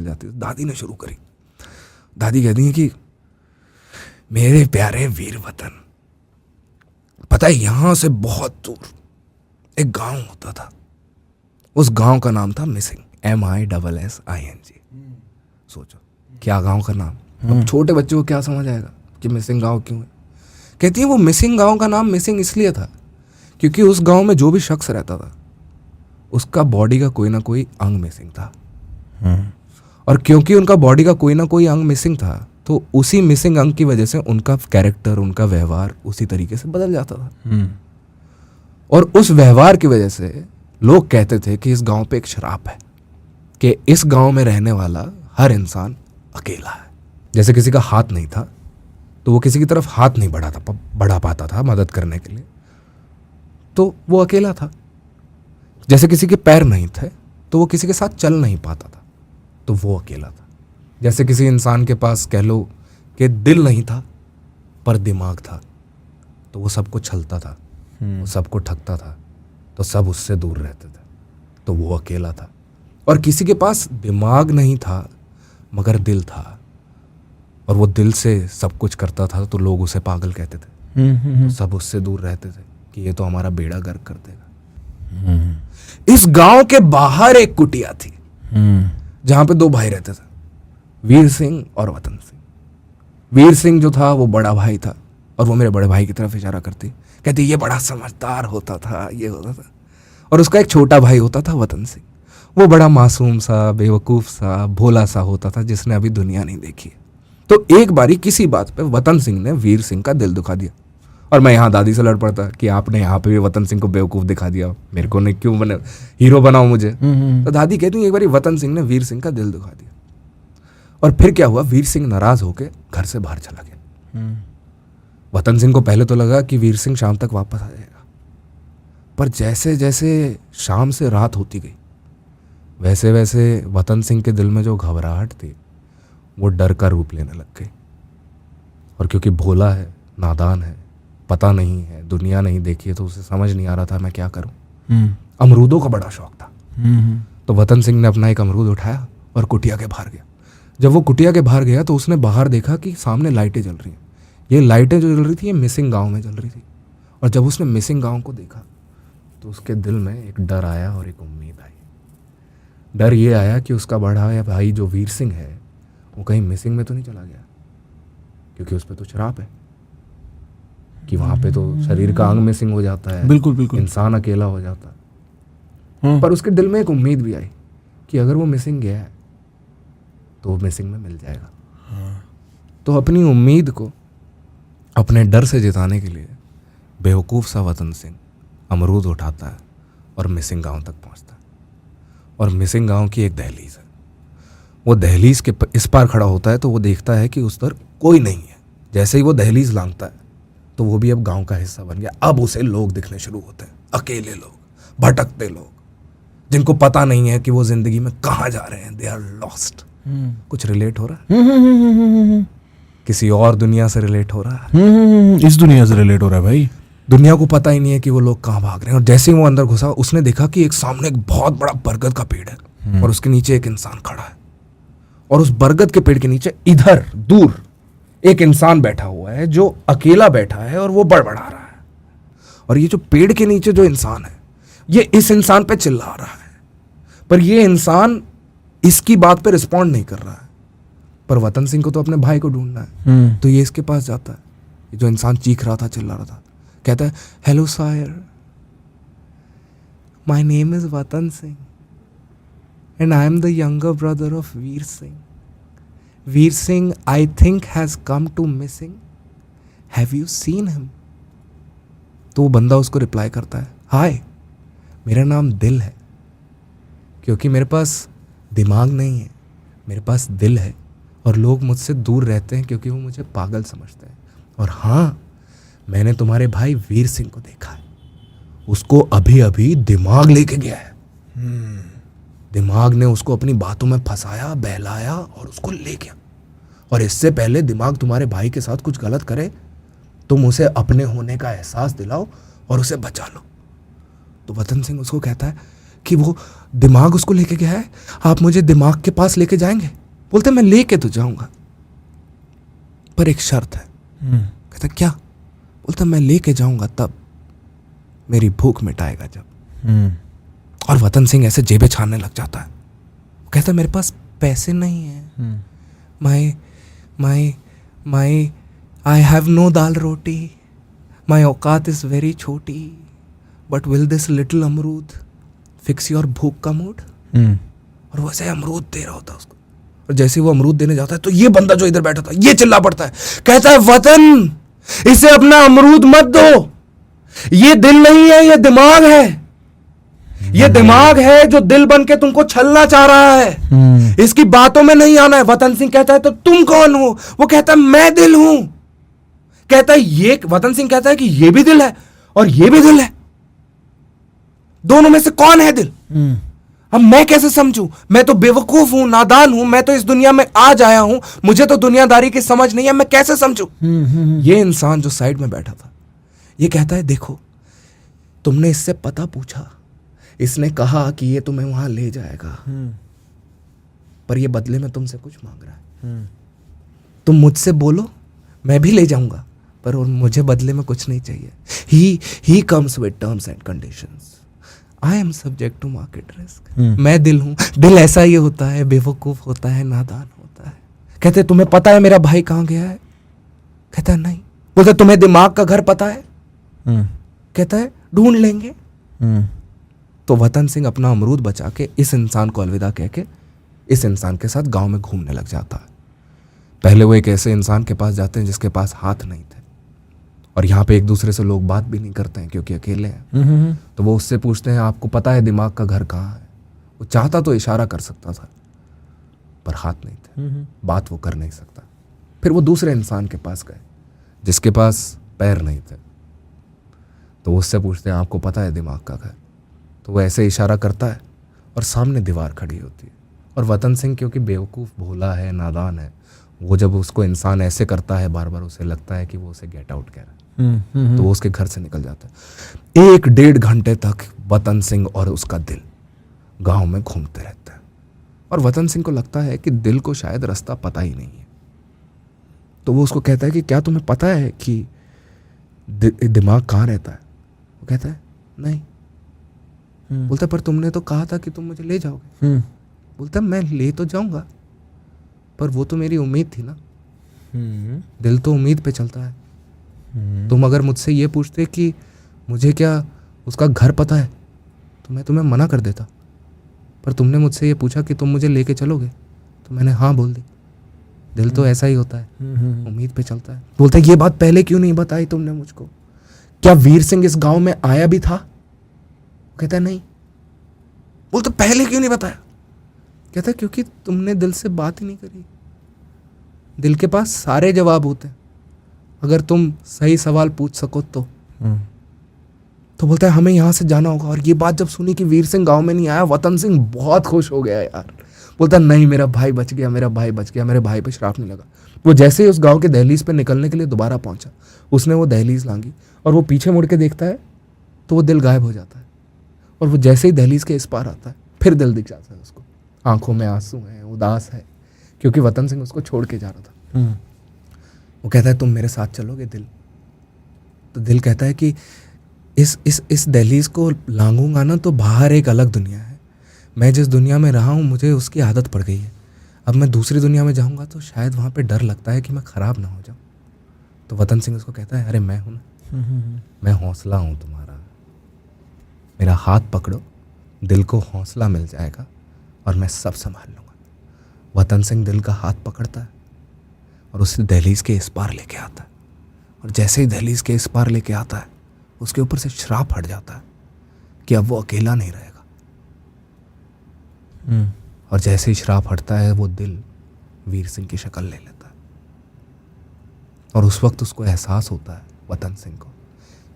जाती है। दादी ने शुरू करी। दादी कहती है कि मेरे प्यारे वीर वतन, पता है यहां से बहुत दूर एक गांव होता था। उस गांव का नाम था मिसिंग, MISSING। सोचो क्या गांव का नाम। अब छोटे बच्चों को क्या समझ आएगा कि मिसिंग गांव क्यों है। कहती है वो मिसिंग गांव का नाम मिसिंग इसलिए था क्योंकि उस गांव में जो भी शख्स रहता था उसका बॉडी का कोई ना कोई अंग मिसिंग था। और क्योंकि उनका बॉडी का कोई ना कोई अंग मिसिंग था तो उसी मिसिंग अंग की वजह से उनका कैरेक्टर, उनका व्यवहार उसी तरीके से बदल जाता था। और उस व्यवहार की वजह से लोग कहते थे कि इस गांव पे एक श्राप है कि इस गांव में रहने वाला हर इंसान अकेला है। जैसे किसी का हाथ नहीं था तो वो किसी की तरफ हाथ नहीं बढ़ा पाता था मदद करने के लिए, तो वो अकेला था। जैसे किसी के पैर नहीं थे तो वो किसी के साथ चल नहीं पाता था, तो वो अकेला था। जैसे किसी इंसान के पास कह लो कि दिल नहीं था पर दिमाग था, तो वो सबको छलता था, वो सबको ठगता था, तो सब उससे दूर रहते थे, तो वो अकेला था। और किसी के पास दिमाग नहीं था मगर दिल था और वो दिल से सब कुछ करता था, तो लोग उसे पागल कहते थे, तो सब उससे दूर रहते थे कि ये तो हमारा बेड़ा गर्क कर देगा। इस गांव के बाहर एक कुटिया थी जहां पे दो भाई रहते थे, वीर सिंह और वतन सिंह। वीर सिंह जो था वो बड़ा भाई था और वो मेरे बड़े भाई की तरफ इशारा करती, कहती ये बड़ा समझदार होता था, ये होता था। और उसका एक छोटा भाई होता था वतन सिंह, वो बड़ा मासूम सा, बेवकूफ सा, भोला सा होता था जिसने अभी दुनिया नहीं देखी है। तो एक बारी किसी बात पे वतन सिंह ने वीर सिंह का दिल दुखा दिया और मैं यहाँ दादी से लड़ पड़ता कि आपने यहाँ पे भी वतन सिंह को बेवकूफ दिखा दिया, मेरे को नहीं क्यों बने हीरो बनाओ मुझे। तो दादी कहती हूँ एक बारी वतन सिंह ने वीर सिंह का दिल दुखा दिया और फिर क्या हुआ, वीर सिंह नाराज होके घर से बाहर चला गया। वतन सिंह को पहले तो लगा कि वीर सिंह शाम तक वापस आ जाएगा, पर जैसे जैसे शाम से रात होती गई वैसे वैसे वतन सिंह के दिल में जो घबराहट थी वो डर का रूप लेने लग गई। और क्योंकि भोला है, नादान है, पता नहीं है, दुनिया नहीं देखी है, तो उसे समझ नहीं आ रहा था मैं क्या करूं। अमरूदों का बड़ा शौक था, तो वतन सिंह ने अपना एक अमरूद उठाया और कुटिया के बाहर गया। जब वो कुटिया के बाहर गया तो उसने बाहर देखा कि सामने लाइटें जल रही हैं। ये लाइटें जो जल रही थी ये मिसिंग गांव में जल रही थी। और जब उसने मिसिंग गांव को देखा तो उसके दिल में एक डर आया और एक उम्मीद आई। डर ये आया कि उसका बड़ा भाई जो वीर सिंह है वो कहीं मिसिंग में तो नहीं चला गया, क्योंकि उस पर तो श्राप है कि वहां पे तो शरीर का अंग मिसिंग हो जाता है, बिल्कुल बिल्कुल, इंसान अकेला हो जाता है। पर उसके दिल में एक उम्मीद भी आई कि अगर वो मिसिंग गया है तो वो मिसिंग में मिल जाएगा। तो अपनी उम्मीद को अपने डर से जिताने के लिए बेवकूफ़ सा वतन सिंह अमरूद उठाता है और मिसिंग गांव तक पहुंचता है। और मिसिंग गांव की एक दहलीज है, वो दहलीज के इस पार खड़ा होता है तो वो देखता है कि उस पर कोई नहीं है। जैसे ही वो दहलीज लांघता है तो वो भी अब गांव का हिस्सा बन गया। अब उसे लोग दिखने शुरू होते हैं, अकेले लोग, भटकते लोग, जिनको पता नहीं है कि वो जिंदगी में कहाँ जा रहे हैं। They are lost. कुछ रिलेट हो रहा है? किसी और दुनिया से रिलेट हो रहा है? इस दुनिया से रिलेट हो रहा है भाई। दुनिया को पता ही नहीं है कि वो लोग कहाँ भाग रहे हैं। और जैसे ही वो अंदर घुसा उसने देखा कि एक सामने एक बहुत बड़ा बरगद का पेड़ है और उसके नीचे एक इंसान खड़ा है। और उस बरगद के पेड़ के नीचे इधर दूर एक इंसान बैठा हुआ है जो अकेला बैठा है और वो बड़बड़ा रहा है। और ये जो पेड़ के नीचे जो इंसान है ये इस इंसान पे चिल्ला रहा है, पर ये इंसान इसकी बात पे रिस्पॉन्ड नहीं कर रहा है। पर वतन सिंह को तो अपने भाई को ढूंढना है, तो ये इसके पास जाता है। ये जो इंसान चीख रहा था, चिल्ला रहा था, कहता है hello sir, my name is Watan Singh and I am the younger brother of Veer Singh. Veer Singh I think has come to missing, have you seen him? तो वो बंदा उसको रिप्लाई करता है, हाय मेरा नाम दिल है, क्योंकि मेरे पास दिमाग नहीं है, मेरे पास दिल है और लोग मुझसे दूर रहते हैं क्योंकि वो मुझे पागल समझते हैं. और हाँ, मैंने तुम्हारे भाई वीर सिंह को देखा है, उसको अभी अभी दिमाग लेके गया है. दिमाग ने उसको अपनी बातों में फंसाया, बहलाया और उसको ले गया. और इससे पहले दिमाग तुम्हारे भाई के साथ कुछ गलत करे, तुम उसे अपने होने का एहसास दिलाओ और उसे बचा लो. तो वतन सिंह उसको कहता है, कि वो दिमाग उसको लेके गया है, आप मुझे दिमाग के पास लेके जाएंगे? बोलते मैं लेके तो जाऊंगा पर एक शर्त है। कहता क्या? बोलता मैं लेके जाऊंगा तब मेरी भूख मिटाएगा जब। और वतन सिंह ऐसे जेबें छानने लग जाता है। कहता मेरे पास पैसे नहीं है, माई आई हैव नो दाल रोटी, माई औकात इज वेरी छोटी, बट विल दिस लिटिल अमरूद फिक्स योर भूख का मूड। और वैसे अमरूद दे रहा होता है उसको, और जैसे वो अमरूद देने जाता है तो ये बंदा जो इधर बैठा था ये चिल्ला पड़ता है, कहता है वतन इसे अपना अमरूद मत दो, ये दिल नहीं है ये दिमाग है, ये दिमाग है जो दिल बन के तुमको छलना चाह रहा है, इसकी बातों में नहीं आना है। वतन सिंह कहता है तो तुम कौन हो? वो कहता है मैं दिल हूं। कहता है ये, वतन सिंह कहता है कि ये भी दिल है और ये भी दिल है, दोनों में से कौन है दिल? अब मैं कैसे समझूं? मैं तो बेवकूफ हूं, नादान हूं, मैं तो इस दुनिया में आज आया हूं, मुझे तो दुनियादारी की समझ नहीं है, मैं कैसे समझूं? ये इंसान जो साइड में बैठा था ये कहता है देखो तुमने इससे पता पूछा, इसने कहा कि ये तुम्हें वहां ले जाएगा, पर ये बदले में तुमसे कुछ मांग रहा है। तुम मुझसे बोलो मैं भी ले जाऊंगा, पर मुझे बदले में कुछ नहीं चाहिए। He comes with terms and conditions, I am subject to market risk. मैं दिल हूं, दिल ऐसा ही होता है, बेवकूफ होता है, नादान होता है। कहते तुम्हें पता है मेरा भाई कहां गया है? कहता है नहीं। बोलते तुम्हें दिमाग का घर पता है? कहता है ढूंढ लेंगे। तो वतन सिंह अपना अमरूद बचा के इस इंसान को अलविदा कह के इस इंसान के साथ गांव में घूमने लग जाता है। पहले वो एक ऐसे इंसान के पास जाते हैं जिसके पास हाथ नहीं थे, और यहाँ पे एक दूसरे से लोग बात भी नहीं करते हैं क्योंकि अकेले हैं। तो वो उससे पूछते हैं आपको पता है दिमाग का घर कहाँ है? वो चाहता तो इशारा कर सकता था पर हाथ नहीं थे, बात वो कर नहीं सकता। फिर वो दूसरे इंसान के पास गए जिसके पास पैर नहीं थे, तो उससे पूछते हैं आपको पता है दिमाग का घर? तो वो ऐसे इशारा करता है और सामने दीवार खड़ी होती है। और वतन सिंह क्योंकि बेवकूफ़, भोला है, नादान है, वो जब उसको इंसान ऐसे करता है बार बार उसे लगता है कि वो उसे गेट आउट कह रहा है, तो वो उसके घर से निकल जाता है। 1-1.5 घंटे तक वतन सिंह और उसका दिल गांव में घूमते रहते हैं, और वतन सिंह को लगता है कि दिल को शायद रास्ता पता ही नहीं है। तो वो उसको कहता है कि क्या तुम्हें पता है कि दिमाग कहाँ रहता है? वो कहता है नहीं। बोलता पर तुमने तो कहा था कि तुम मुझे ले जाओगे। बोलता मैं ले तो जाऊंगा, पर वो तो मेरी उम्मीद थी ना, दिल तो उम्मीद पे चलता है। तुम अगर मुझसे ये पूछते कि मुझे क्या उसका घर पता है तो मैं तुम्हें मना कर देता, पर तुमने मुझसे ये पूछा कि तुम मुझे लेके चलोगे तो मैंने हाँ बोल दी। दिल तो ऐसा ही होता है, उम्मीद पे चलता है। बोलता ये बात पहले क्यों नहीं बताई तुमने मुझको? क्या वीर सिंह इस गांव में आया भी था? कहता नहीं। बोलता पहले क्यों नहीं बताया? कहता क्योंकि तुमने दिल से बात ही नहीं करी। दिल के पास सारे जवाब होते हैं अगर तुम सही सवाल पूछ सको तो। तो बोलता है हमें यहाँ से जाना होगा। और ये बात जब सुनी कि वीर सिंह गांव में नहीं आया, वतन सिंह बहुत खुश हो गया यार। बोलता नहीं मेरा भाई बच गया, मेरा भाई बच गया, मेरे भाई पे श्राप नहीं लगा। वो जैसे ही उस गांव के दहलीज पे निकलने के लिए दोबारा पहुंचा, उसने वो दहलीज लांगी और वो पीछे मुड़ के देखता है तो वो दिल गायब हो जाता है। और वो जैसे ही दहलीज के इस पार आता है फिर दिल दिख जाता है उसको, आंखों में आंसू हैं, उदास है, क्योंकि वतन सिंह उसको छोड़ के जा रहा था। वो कहता है तुम मेरे साथ चलोगे दिल? तो दिल कहता है कि इस दहलीज को लांघूंगा ना तो बाहर एक अलग दुनिया है। मैं जिस दुनिया में रहा हूँ मुझे उसकी आदत पड़ गई है। अब मैं दूसरी दुनिया में जाऊँगा तो शायद वहाँ पे डर लगता है कि मैं ख़राब ना हो जाऊँ। तो वतन सिंह उसको कहता है अरे मैं हूँ ना, मैं हौसला हूँ तुम्हारा, मेरा हाथ पकड़ो, दिल को हौसला मिल जाएगा और मैं सब संभाल लूँगा। वतन सिंह दिल का हाथ पकड़ता है और उसे दहलीज के इस पार लेके आता है। और जैसे ही दहलीज के इस पार लेके आता है उसके ऊपर से श्राप हट जाता है कि अब वो अकेला नहीं रहेगा। और जैसे ही श्राप हटता है वो दिल वीर सिंह की शक्ल ले लेता है। और उस वक्त उसको एहसास होता है वतन सिंह को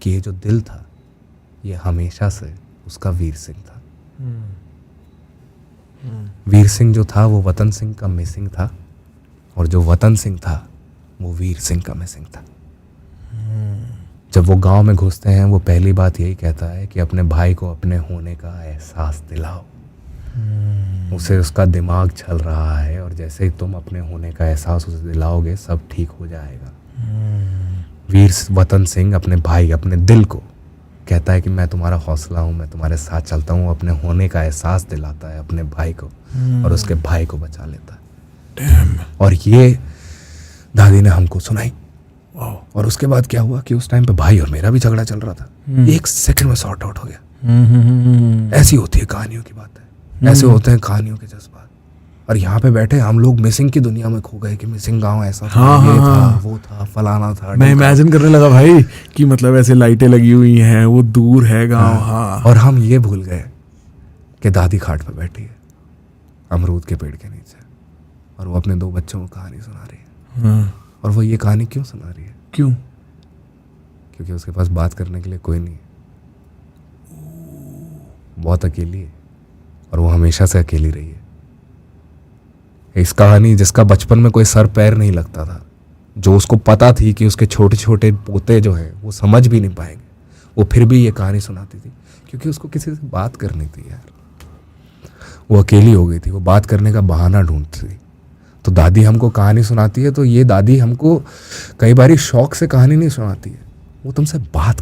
कि ये जो दिल था ये हमेशा से उसका वीर सिंह था। वीर सिंह जो था वो वतन सिंह का मिसिंग था, और जो वतन सिंह था वो वीर सिंह का मिसिंग था। जब वो गांव में घुसते हैं वो पहली बात यही कहता है कि अपने भाई को अपने होने का एहसास दिलाओ। उसे उसका दिमाग चल रहा है और जैसे ही तुम अपने होने का एहसास उसे दिलाओगे सब ठीक हो जाएगा। वीर वतन सिंह अपने भाई, अपने दिल को कहता है कि मैं तुम्हारा हौसला हूँ, मैं तुम्हारे साथ चलता हूँ। अपने होने का एहसास दिलाता है अपने भाई को और उसके भाई को बचा लेता है। और ये दादी ने हमको सुनाई। और उसके बाद क्या हुआ कि उस टाइम पे भाई और मेरा भी झगड़ा चल रहा था। 1 सेकंड में सॉर्ट आउट हो गया। ऐसी होती है कहानियों की बात है, ऐसे होते हैं कहानियों के जज्बात। और यहाँ पे बैठे हम लोग मिसिंग की दुनिया में खो गए कि मिसिंग गांव ऐसा था, ये था, वो था, फलाना था। मैं इमेजिन करने लगा भाई कि मतलब ऐसे लाइटें लगी हुई हैं, वो दूर है गांव। हाँ। और हम ये भूल गए कि दादी खाट पे बैठी है अमरूद के पेड़ के नीचे और वो अपने 2 बच्चों को कहानी सुना रही है। और वो ये कहानी क्यों सुना रही है? क्यों? क्योंकि उसके पास बात करने के लिए कोई नहीं है, बहुत अकेली है और वो हमेशा से अकेली रही है। इस कहानी जिसका बचपन में कोई सर पैर नहीं लगता था, जो उसको पता थी कि उसके छोटे छोटे पोते जो हैं वो समझ भी नहीं पाएंगे, वो फिर भी ये कहानी सुनाती थी क्योंकि उसको किसी से बात करनी थी यार। वो अकेली हो गई थी, वो बात करने का बहाना ढूंढती थी। तो दादी हमको कहानी सुनाती है तो ये दादी हमको कई बारी शौक से कहानी नहीं सुनाती है, वो तुमसे बात